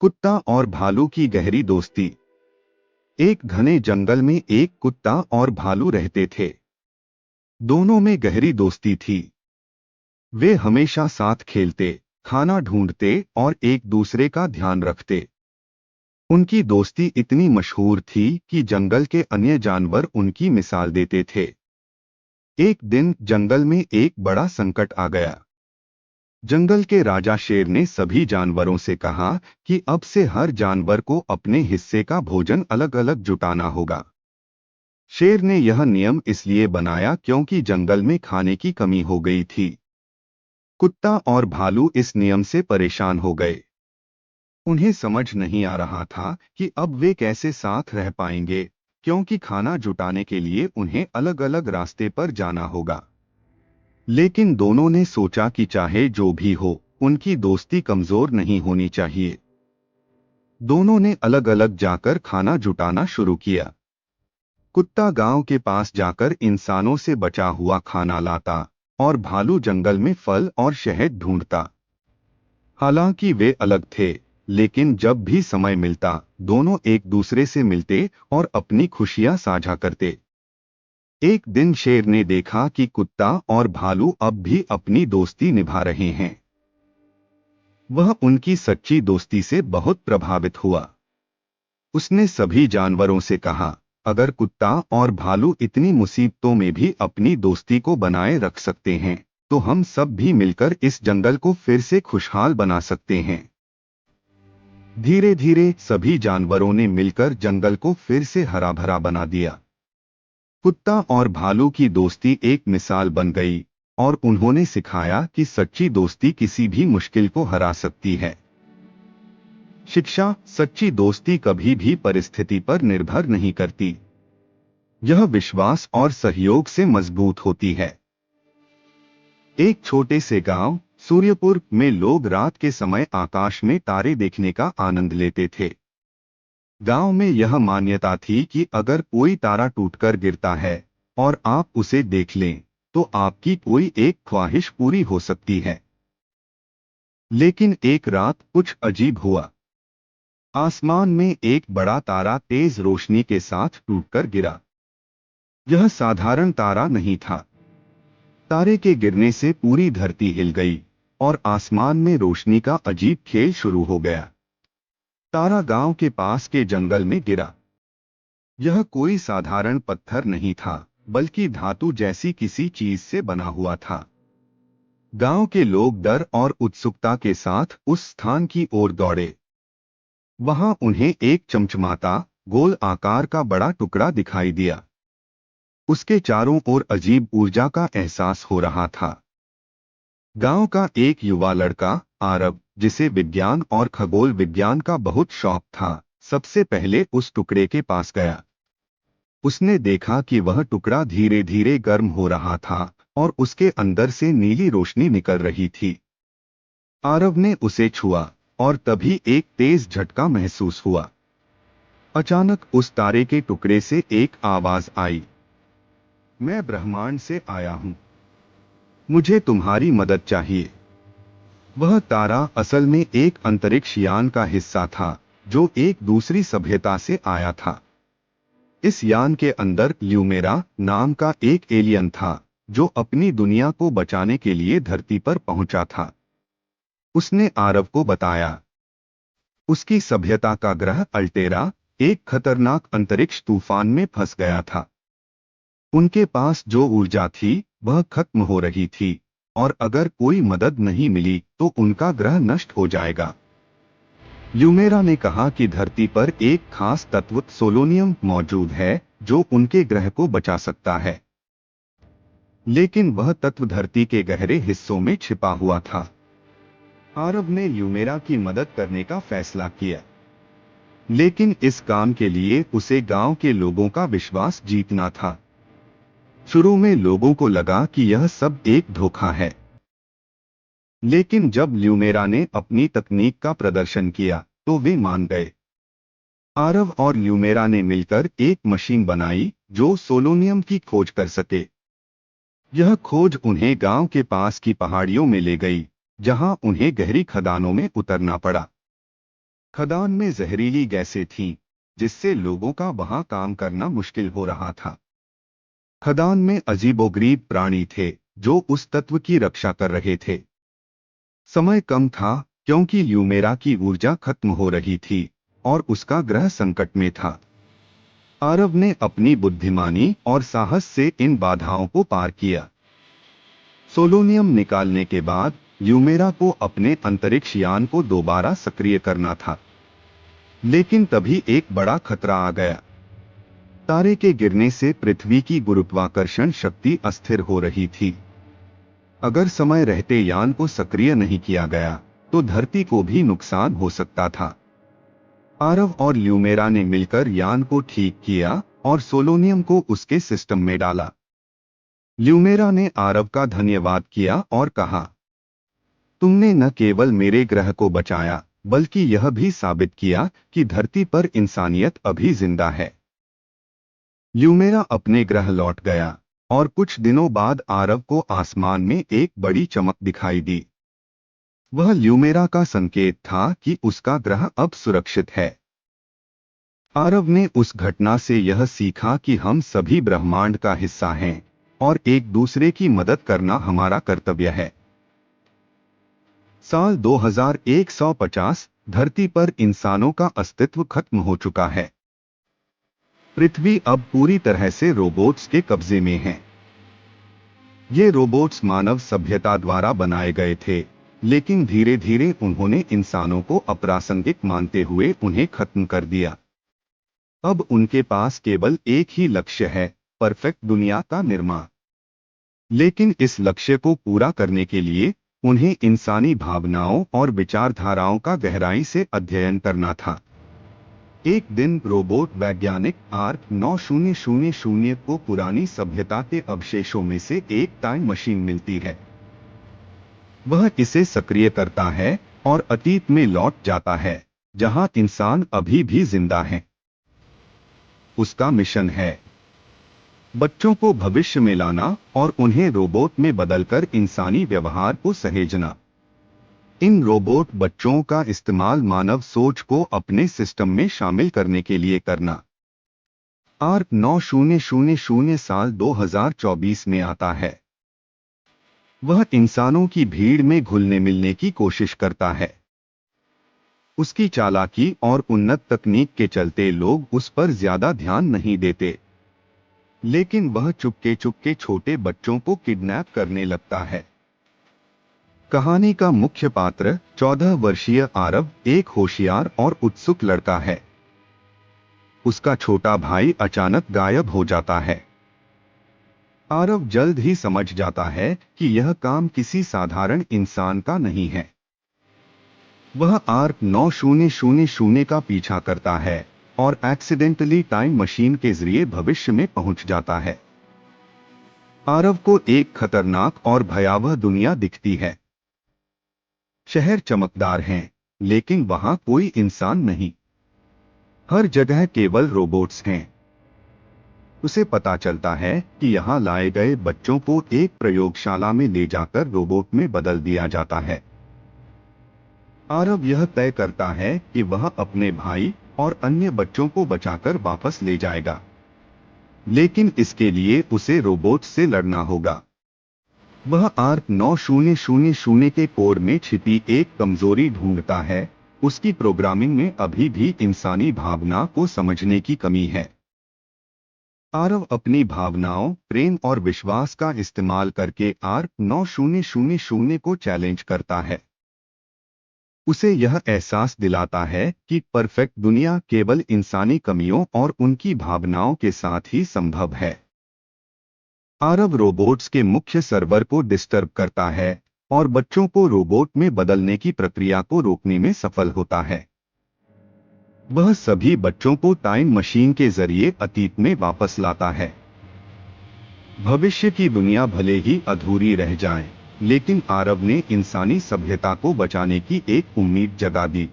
कुत्ता और भालू की गहरी दोस्ती। एक घने जंगल में एक कुत्ता और भालू रहते थे। दोनों में गहरी दोस्ती थी। वे हमेशा साथ खेलते, खाना ढूंढते और एक दूसरे का ध्यान रखते। उनकी दोस्ती इतनी मशहूर थी कि जंगल के अन्य जानवर उनकी मिसाल देते थे। एक दिन जंगल में एक बड़ा संकट आ गया। जंगल के राजा शेर ने सभी जानवरों से कहा कि अब से हर जानवर को अपने हिस्से का भोजन अलग अलग जुटाना होगा। शेर ने यह नियम इसलिए बनाया क्योंकि जंगल में खाने की कमी हो गई थी। कुत्ता और भालू इस नियम से परेशान हो गए। उन्हें समझ नहीं आ रहा था कि अब वे कैसे साथ रह पाएंगे, क्योंकि खाना जुटाने के लिए उन्हें अलग अलग रास्ते पर जाना होगा। लेकिन दोनों ने सोचा कि चाहे जो भी हो, उनकी दोस्ती कमजोर नहीं होनी चाहिए। दोनों ने अलग अलग जाकर खाना जुटाना शुरू किया। कुत्ता गांव के पास जाकर इंसानों से बचा हुआ खाना लाता और भालू जंगल में फल और शहद ढूंढता। हालांकि वे अलग थे, लेकिन जब भी समय मिलता दोनों एक दूसरे से मिलते और अपनी खुशियां साझा करते। एक दिन शेर ने देखा कि कुत्ता और भालू अब भी अपनी दोस्ती निभा रहे हैं। वह उनकी सच्ची दोस्ती से बहुत प्रभावित हुआ। उसने सभी जानवरों से कहा, अगर कुत्ता और भालू इतनी मुसीबतों में भी अपनी दोस्ती को बनाए रख सकते हैं, तो हम सब भी मिलकर इस जंगल को फिर से खुशहाल बना सकते हैं। धीरे धीरे सभी जानवरों ने मिलकर जंगल को फिर से हरा भरा बना दिया। कुत्ता और भालू की दोस्ती एक मिसाल बन गई और उन्होंने सिखाया कि सच्ची दोस्ती किसी भी मुश्किल को हरा सकती है। शिक्षा: सच्ची दोस्ती कभी भी परिस्थिति पर निर्भर नहीं करती। यह विश्वास और सहयोग से मजबूत होती है। एक छोटे से गांव सूर्यपुर में लोग रात के समय आकाश में तारे देखने का आनंद लेते थे। गांव में यह मान्यता थी कि अगर कोई तारा टूटकर गिरता है और आप उसे देख लें, तो आपकी कोई एक ख्वाहिश पूरी हो सकती है। लेकिन एक रात कुछ अजीब हुआ। आसमान में एक बड़ा तारा तेज रोशनी के साथ टूटकर गिरा। यह साधारण तारा नहीं था। तारे के गिरने से पूरी धरती हिल गई और आसमान में रोशनी का अजीब खेल शुरू हो गया। तारा गांव के पास के जंगल में गिरा। यह कोई साधारण पत्थर नहीं था, बल्कि धातु जैसी किसी चीज से बना हुआ था। गांव के लोग डर और उत्सुकता के साथ उस स्थान की ओर दौड़े। वहां उन्हें एक चमचमाता, गोल आकार का बड़ा टुकड़ा दिखाई दिया। उसके चारों ओर अजीब ऊर्जा का एहसास हो रहा था। गांव का एक युवा लड़का, आरव, जिसे विज्ञान और खगोल विज्ञान का बहुत शौक था, सबसे पहले उस टुकड़े के पास गया। उसने देखा कि वह टुकड़ा धीरे धीरे गर्म हो रहा था और उसके अंदर से नीली रोशनी निकल रही थी। आरव ने उसे छुआ और तभी एक तेज झटका महसूस हुआ। अचानक उस तारे के टुकड़े से एक आवाज आई, मैं ब्रह्मांड से आया हूं, मुझे तुम्हारी मदद चाहिए। वह तारा असल में एक अंतरिक्ष यान का हिस्सा था, जो एक दूसरी सभ्यता से आया था। इस यान के अंदर ल्यूमेरा नाम का एक एलियन था, जो अपनी दुनिया को बचाने के लिए धरती पर पहुंचा था। उसने आरव को बताया, उसकी सभ्यता का ग्रह अल्टेरा एक खतरनाक अंतरिक्ष तूफान में फंस गया था। उनके पास जो ऊर्जा थी वह खत्म हो रही थी और अगर कोई मदद नहीं मिली तो उनका ग्रह नष्ट हो जाएगा। ल्यूमेरा ने कहा कि धरती पर एक खास तत्व सोलोनियम मौजूद है, जो उनके ग्रह को बचा सकता है। लेकिन वह तत्व धरती के गहरे हिस्सों में छिपा हुआ था। आरव ने ल्यूमेरा की मदद करने का फैसला किया, लेकिन इस काम के लिए उसे गांव के लोगों का विश्वास जीतना था। शुरू में लोगों को लगा कि यह सब एक धोखा है, लेकिन जब ल्यूमेरा ने अपनी तकनीक का प्रदर्शन किया तो वे मान गए। आरव और ल्यूमेरा ने मिलकर एक मशीन बनाई जो सोलोनियम की खोज कर सके। यह खोज उन्हें गांव के पास की पहाड़ियों में ले गई, जहां उन्हें गहरी खदानों में उतरना पड़ा। खदान में जहरीली गैसें थीं, जिससे लोगों का वहां काम करना मुश्किल हो रहा था। खदान में अजीबोगरीब प्राणी थे जो उस तत्व की रक्षा कर रहे थे। समय कम था क्योंकि ल्यूमेरा की ऊर्जा खत्म हो रही थी और उसका ग्रह संकट में था। आरव ने अपनी बुद्धिमानी और साहस से इन बाधाओं को पार किया। सोलोनियम निकालने के बाद ल्यूमेरा को अपने अंतरिक्ष यान को दोबारा सक्रिय करना था, लेकिन तभी एक बड़ा खतरा आ गया। तारे के गिरने से पृथ्वी की गुरुत्वाकर्षण शक्ति अस्थिर हो रही थी। अगर समय रहते यान को सक्रिय नहीं किया गया तो धरती को भी नुकसान हो सकता था। आरव और ल्यूमेरा ने मिलकर यान को ठीक किया और सोलोनियम को उसके सिस्टम में डाला। ल्यूमेरा ने आरव का धन्यवाद किया और कहा, तुमने न केवल मेरे ग्रह को बचाया बल्कि यह भी साबित किया कि धरती पर इंसानियत अभी जिंदा है। ल्यूमेरा अपने ग्रह लौट गया और कुछ दिनों बाद आरव को आसमान में एक बड़ी चमक दिखाई दी। वह ल्यूमेरा का संकेत था कि उसका ग्रह अब सुरक्षित है। आरव ने उस घटना से यह सीखा कि हम सभी ब्रह्मांड का हिस्सा हैं और एक दूसरे की मदद करना हमारा कर्तव्य है। साल 2150, धरती पर इंसानों का अस्तित्व खत्म हो चुका है। पृथ्वी अब पूरी तरह से रोबोट्स के कब्जे में है। ये रोबोट्स मानव सभ्यता द्वारा बनाए गए थे, लेकिन धीरे धीरे उन्होंने इंसानों को अप्रासंगिक मानते हुए उन्हें खत्म कर दिया। अब उनके पास केवल एक ही लक्ष्य है, परफेक्ट दुनिया का निर्माण। लेकिन इस लक्ष्य को पूरा करने के लिए उन्हें इंसानी भावनाओं और विचारधाराओं का गहराई से अध्ययन करना था। एक दिन रोबोट वैज्ञानिक ARC-9000 को पुरानी सभ्यता के अवशेषों में से एक टाइम मशीन मिलती है। वह इसे सक्रिय करता है और अतीत में लौट जाता है, जहां इंसान अभी भी जिंदा हैं। उसका मिशन है बच्चों को भविष्य में लाना और उन्हें रोबोट में बदलकर इंसानी व्यवहार को सहेजना। इन रोबोट बच्चों का इस्तेमाल मानव सोच को अपने सिस्टम में शामिल करने के लिए करना। ARC-9000 साल 2024 में आता है। वह इंसानों की भीड़ में घुलने मिलने की कोशिश करता है। उसकी चालाकी और उन्नत तकनीक के चलते लोग उस पर ज्यादा ध्यान नहीं देते, लेकिन वह चुपके चुपके छोटे बच्चों को किडनैप करने लगता है। कहानी का मुख्य पात्र 14 वर्षीय आरव एक होशियार और उत्सुक लड़का है। उसका छोटा भाई अचानक गायब हो जाता है। आरव जल्द ही समझ जाता है कि यह काम किसी साधारण इंसान का नहीं है। वह ARC-9000 का पीछा करता है और एक्सीडेंटली टाइम मशीन के जरिए भविष्य में पहुंच जाता है। आरव को एक खतरनाक और भयावह दुनिया दिखती है। शहर चमकदार हैं, लेकिन वहां कोई इंसान नहीं। हर जगह केवल रोबोट्स हैं। उसे पता चलता है कि यहां लाए गए बच्चों को एक प्रयोगशाला में ले जाकर रोबोट में बदल दिया जाता है। आरव यह तय करता है कि वह अपने भाई और अन्य बच्चों को बचाकर वापस ले जाएगा, लेकिन इसके लिए उसे रोबोट से लड़ना होगा। वह ARC-9000 के कोड में छिपी एक कमजोरी ढूंढता है। उसकी प्रोग्रामिंग में अभी भी इंसानी भावना को समझने की कमी है। आरव अपनी भावनाओं, प्रेम और विश्वास का इस्तेमाल करके ARC-9000 को चैलेंज करता है। उसे यह एहसास दिलाता है कि परफेक्ट दुनिया केवल इंसानी कमियों और उनकी भावनाओं के साथ ही संभव है। आरव रोबोट्स के मुख्य सर्वर को डिस्टर्ब करता है और बच्चों को रोबोट में बदलने की प्रक्रिया को रोकने में सफल होता है। वह सभी बच्चों को टाइम मशीन के जरिए अतीत में वापस लाता है। भविष्य की दुनिया भले ही अधूरी रह जाए, लेकिन आरव ने इंसानी सभ्यता को बचाने की एक उम्मीद जगा दी।